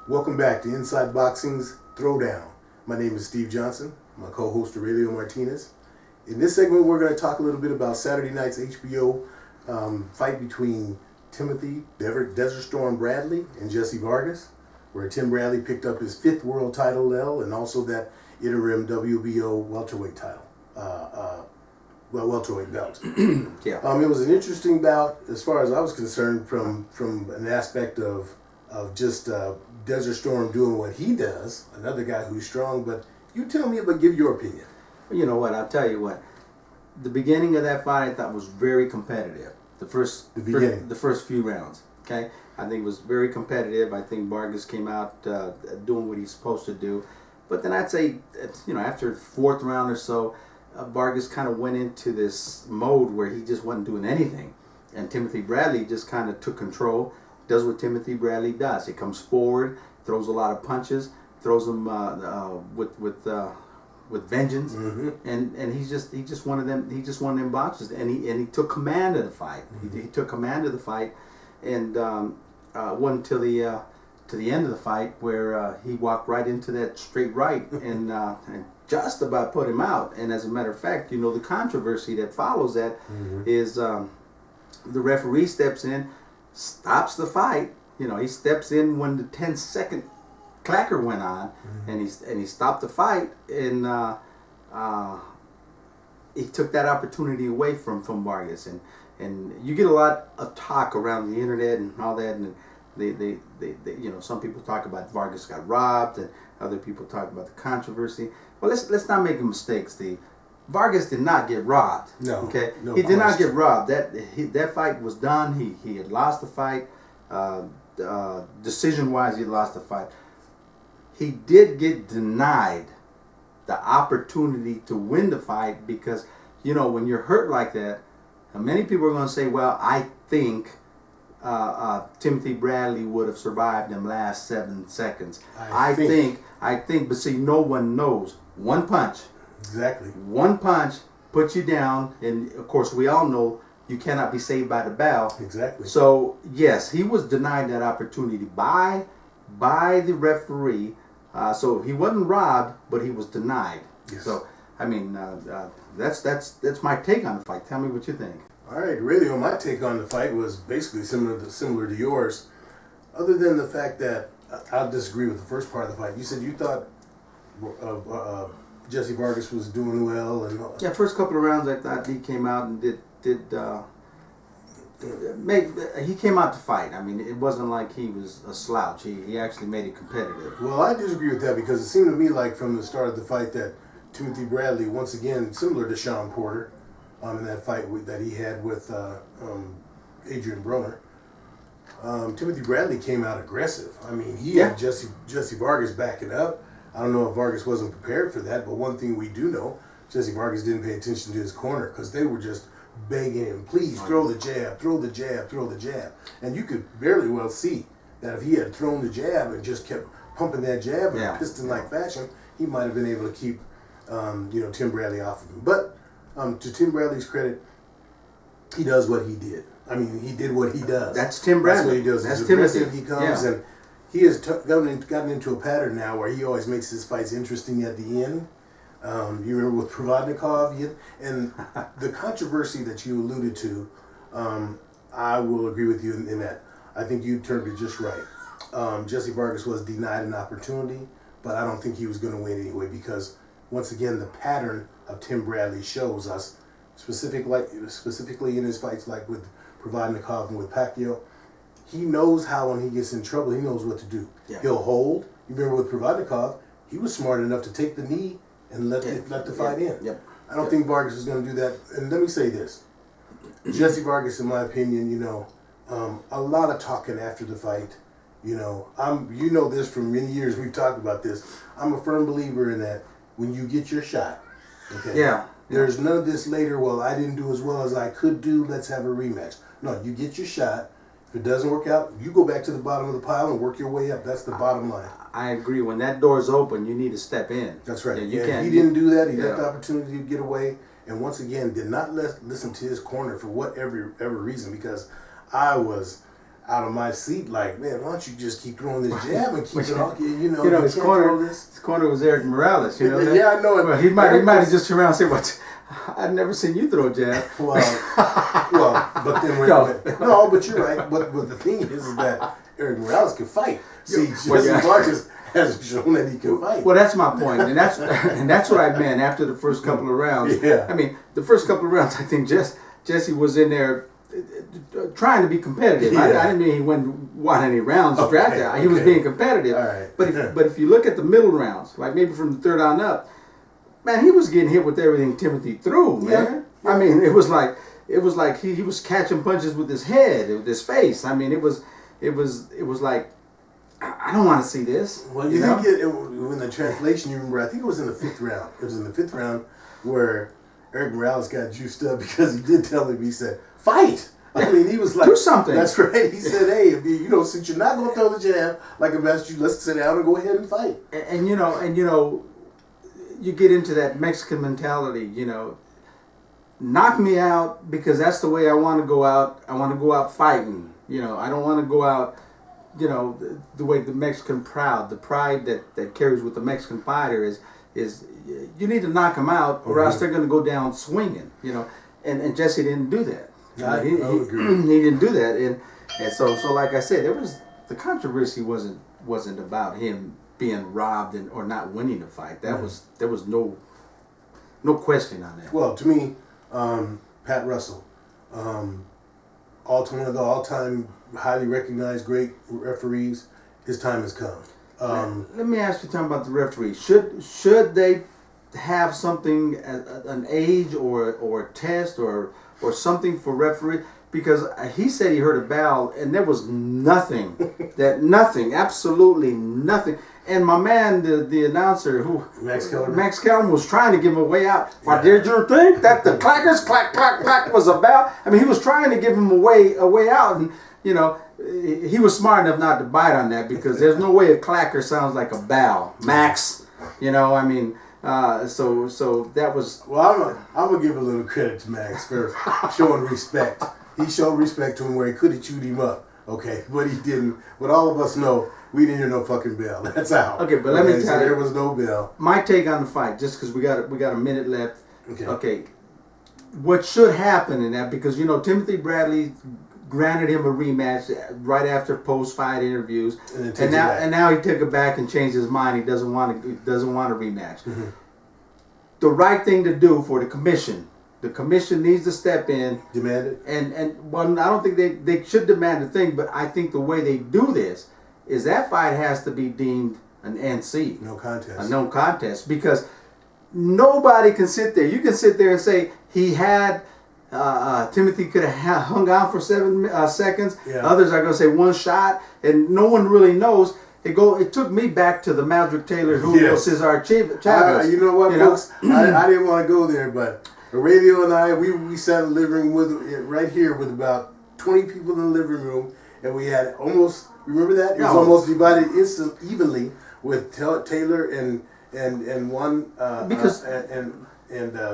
Welcome back to Inside Boxing's Throwdown. My name is Steve Johnson. I'm my co-host Aurelio Martinez. In this segment, we're going to talk a little bit about Saturday night's HBO fight between Timothy Desert Storm Bradley and Jesse Vargas, where Tim Bradley picked up his 5th world title and also that interim WBO welterweight title. Welterweight belt. Yeah. It was an interesting bout as far as I was concerned from an aspect of just Desert Storm doing what he does, another guy who's strong. But you tell me, but give your opinion. You know what? I'll tell you what. The beginning of that fight I thought was very competitive. The first few rounds. Okay, I think it was very competitive. I think Vargas came out doing what he's supposed to do. But then I'd say, after the 4th round or so, Vargas kind of went into this mode where he just wasn't doing anything, and Timothy Bradley just kind of took control. Does what Timothy Bradley does. He comes forward, throws a lot of punches, throws them with vengeance, and he's just one of them. He just one of them boxers, and he took command of the fight. He took command of the fight, and won till the end of the fight where he walked right into that straight right and just about put him out. And as a matter of fact, the controversy that follows that is the referee steps in, stops the fight. He steps in when the 10-second clacker went on, and he stopped the fight, and he took that opportunity away from Vargas. And you get a lot of talk around the internet and all that, and they some people talk about Vargas got robbed, and other people talk about the controversy. Well, let's not make a mistake, Steve. Vargas did not get robbed. No. Okay. No, he did not get robbed. That fight was done. He had lost the fight. Decision-wise, he lost the fight. He did get denied the opportunity to win the fight because, when you're hurt like that, many people are going to say, well, I think Timothy Bradley would have survived them last 7 seconds. I think, but see, no one knows. One punch. Exactly. One punch puts you down, and of course we all know you cannot be saved by the bell. Exactly. So yes, he was denied that opportunity by the referee. So he wasn't robbed, but he was denied. Yes. So I mean, that's my take on the fight. Tell me what you think. All right, really, my take on the fight was basically similar to yours, other than the fact that I'll disagree with the first part of the fight. You said you thought Jesse Vargas was doing well, and yeah, first couple of rounds I thought he came out and he came out to fight. I mean, it wasn't like he was a slouch. He actually made it competitive. Well, I disagree with that because it seemed to me like from the start of the fight that Timothy Bradley, once again, similar to Sean Porter, in that fight that he had with Adrian Broner, Timothy Bradley came out aggressive. I mean, he had Jesse Vargas backing up. I don't know if Vargas wasn't prepared for that, but one thing we do know, Jesse Vargas didn't pay attention to his corner because they were just begging him, please throw the jab, throw the jab, throw the jab. And you could barely well see that if he had thrown the jab and just kept pumping that jab in a piston-like fashion, he might have been able to keep Tim Bradley off of him. But to Tim Bradley's credit, he does what he did. I mean, he did what he does. That's Tim Bradley. That's what he does. That's He's aggressive. Timothy. He comes and he has gotten into a pattern now where he always makes his fights interesting at the end. You remember with Provodnikov, and the controversy that you alluded to, I will agree with you in that. I think you termed it just right. Jesse Vargas was denied an opportunity, but I don't think he was going to win anyway because, once again, the pattern of Tim Bradley shows us, specifically in his fights like with Provodnikov and with Pacquiao, he knows how when he gets in trouble, he knows what to do. Yeah. He'll hold. You remember with Provodnikov, he was smart enough to take the knee and let the fight in. Yep. I don't think Vargas is going to do that. And let me say this. Jesse Vargas, in my opinion, a lot of talking after the fight. You know this from many years. We've talked about this. I'm a firm believer in that when you get your shot, okay? Yeah. There's none of this later, well, I didn't do as well as I could do, let's have a rematch. No, you get your shot. If it doesn't work out, you go back to the bottom of the pile and work your way up. That's the bottom line. I agree. When that door's open, you need to step in. That's right. Yeah, he didn't do that. He let the opportunity to get away. And once again, did not listen to his corner for whatever reason, because I was out of my seat, like, man, why don't you just keep throwing this jab and keep it off? You know, his corner was Eric Morales. You know that? Yeah, I know it. Well, he might have just turned around and said, "What? I've never seen you throw a jab." But then no, but you're right. But the thing is that Eric Morales can fight. See, Jesse Vargas has shown that he can fight. Well, that's my point, and that's what I meant after the first couple of rounds. Yeah. I mean, the first couple of rounds, I think Jesse was in there trying to be competitive. Yeah. I didn't mean he won any rounds drafted. He was being competitive. All right. But if you look at the middle rounds, like maybe from the third on up, man, he was getting hit with everything Timothy threw, man. Yeah. I mean, it was like he was catching punches with his head, with his face. I mean, it was like, I don't want to see this. Well, you think in the translation, you remember, I think it was in the 5th round. It was in the 5th round where Eric Morales got juiced up because he did tell him, he said, fight! I mean, he was like, do something. That's right. He said, hey, if you, since you're not going to throw the jab like a master, let's sit down and go ahead and fight. And you get into that Mexican mentality, knock me out because that's the way I want to go out. I want to go out fighting. I don't want to go out, the way the Mexican the pride that carries with the Mexican fighter is you need to knock them out or else they're going to go down swinging, and Jesse didn't do that. I he didn't do that, and so like I said, the controversy wasn't about him being robbed or not winning the fight. There was no question on that. Well, to me, Pat Russell, one of the all-time highly recognized great referees, his time has come. Let me ask you something about the referees. Should they have something, an age or a test or something for referee? Because he said he heard a bell and there was nothing, absolutely nothing. And my man, the announcer, Max Kellerman was trying to give him a way out. Yeah. Did you think that the clackers, clack, clack, clack was a bell? I mean, he was trying to give him a way out, and he was smart enough not to bite on that because there's no way a clacker sounds like a bell, Max. I mean. So that was. Well, I'm gonna give a little credit to Max for showing respect. He showed respect to him where he could have chewed him up, okay, but he didn't. But all of us know we didn't hear no fucking bell. That's out. Okay, but let me tell you, there was no bell. My take on the fight, just because we got a minute left. Okay. What should happen in that, because Timothy Bradley granted him a rematch right after post-fight interviews, and now he took it back and changed his mind. He doesn't want a rematch. Mm-hmm. The right thing to do for the commission needs to step in, demand it, and well, I don't think they should demand a thing, but I think the way they do this is that fight has to be deemed an NC, a no contest, because nobody can sit there. You can sit there and say he had. Timothy could have hung on for 7 seconds. Yeah. Others are going to say one shot, and no one really knows. It took me back to the Maldrick Taylor Julio Cesar Chavez. You know what, folks? I didn't want to go there, but Aurelio and I, we sat in the living room right here with about 20 people in the living room, and we had almost, remember that? It was almost divided evenly with Taylor and one because and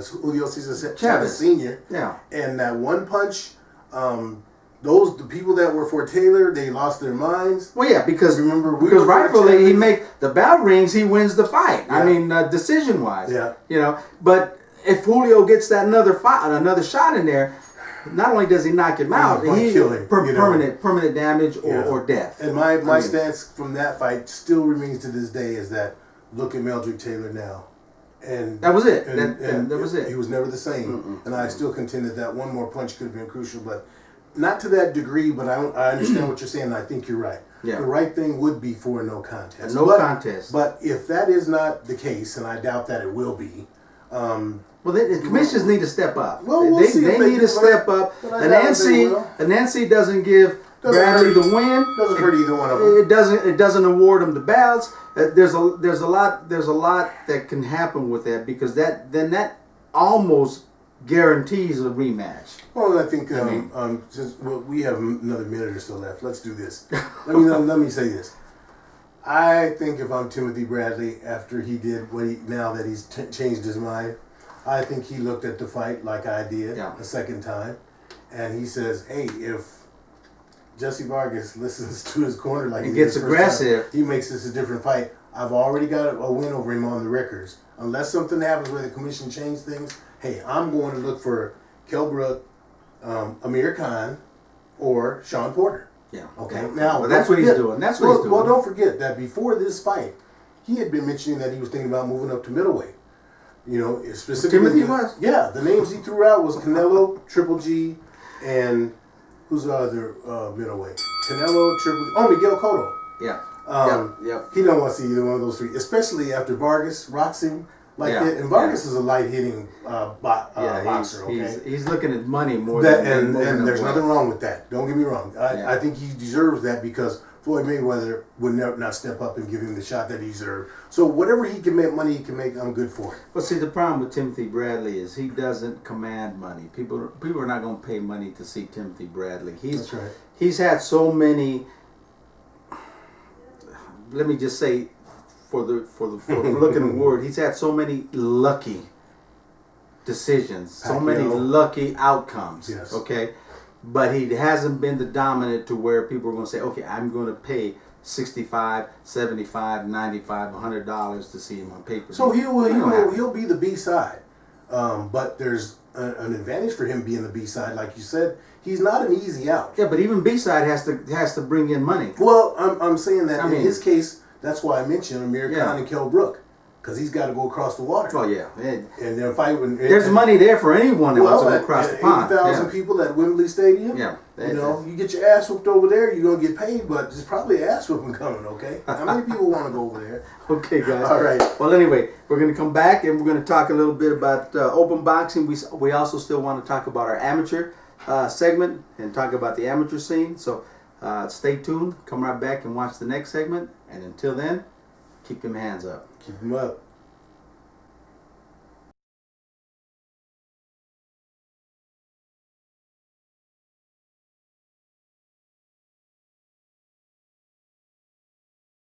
Julio Cesar Chavez Sr. Yeah. And that one punch, the people that were for Taylor, they lost their minds. Well, yeah, because rightfully he make the bell rings, he wins the fight. Yeah. I mean, decision wise. Yeah. But if Julio gets that another shot in there, not only does he knock him out, he permanent damage or death. And my stance from that fight still remains to this day is that look at Maldrick Taylor now. And that was it. That was it. He was never the same. And I still contend that one more punch could have been crucial, but not to that degree. But I understand what you're saying. And I think you're right. Yeah. The right thing would be for a no contest. Contest. But if that is not the case, and I doubt that it will be. Well, the commissions need to step up. Well, they need to step up. An NC doesn't give Bradley the win. Doesn't hurt either one of them. It doesn't award them the belts. There's a lot that can happen with that, because that almost guarantees a rematch. Well, I think since we have another minute or so left, let's do this. Let me say this. I think if I'm Timothy Bradley, after he did now that he's changed his mind, I think he looked at the fight like I did a second time, and he says, "Hey, if Jesse Vargas listens to his corner like and he did gets the first time, aggressive. he makes this a different fight. I've already got a win over him on the records. Unless something happens where the commission changed things, hey, I'm going to look for Kell Brook, Amir Khan, or Sean Porter. Yeah. Okay. Yeah. Now, well, that's what he's doing. That's what he's doing. Well, don't forget that before this fight, he had been mentioning that he was thinking about moving up to middleweight. You know, specifically. Timothy was? Yeah, the names he threw out was Canelo, Triple G, and who's the other middleweight? Canelo, Triple G. Oh, Miguel Cotto. Yeah. Yep. He don't want to see either one of those three, especially after Vargas rocks him like Yeah. that. And Vargas is a light hitting boxer. He's looking at money more That, than and there's nothing wrong with that. Don't get me wrong. Yeah. I think he deserves that because Floyd Mayweather would not step up and give him the shot that he deserved. So whatever he can make money, he can make. I'm good for it. But see, the problem with Timothy Bradley is he doesn't command money. People are not going to pay money to see Timothy Bradley. That's right. He's had so many. Let me just say, for the looking word, he's had so many lucky decisions, so many lucky outcomes. Yes. Okay, but he hasn't been the dominant to where people are going to say, okay, I'm going to pay $65, $75, $95, $100 to see him on paper. So he'll be the B side, but there's an advantage for him being the B side, like you said. He's not an easy out. Yeah, but even B side has to bring in money. Well, I'm saying that in his case, that's why I mentioned Amir Khan and Kell Brook, because he's got to go across the water. Oh yeah, and then fight. There's money there for anyone that wants to go across the pond. 80,000 people at Wembley Stadium. Yeah, you know, you get your ass whooped over there, you're gonna get paid, but there's probably an ass whooping coming. Okay, how many people want to go over there? Okay, guys. All right. Well, anyway, we're going to come back and we're going to talk a little bit about open boxing. We also still want to talk about our amateur segment and talk about the amateur scene. So stay tuned. Come right back and watch the next segment. And until then, keep them hands up. Keep them up.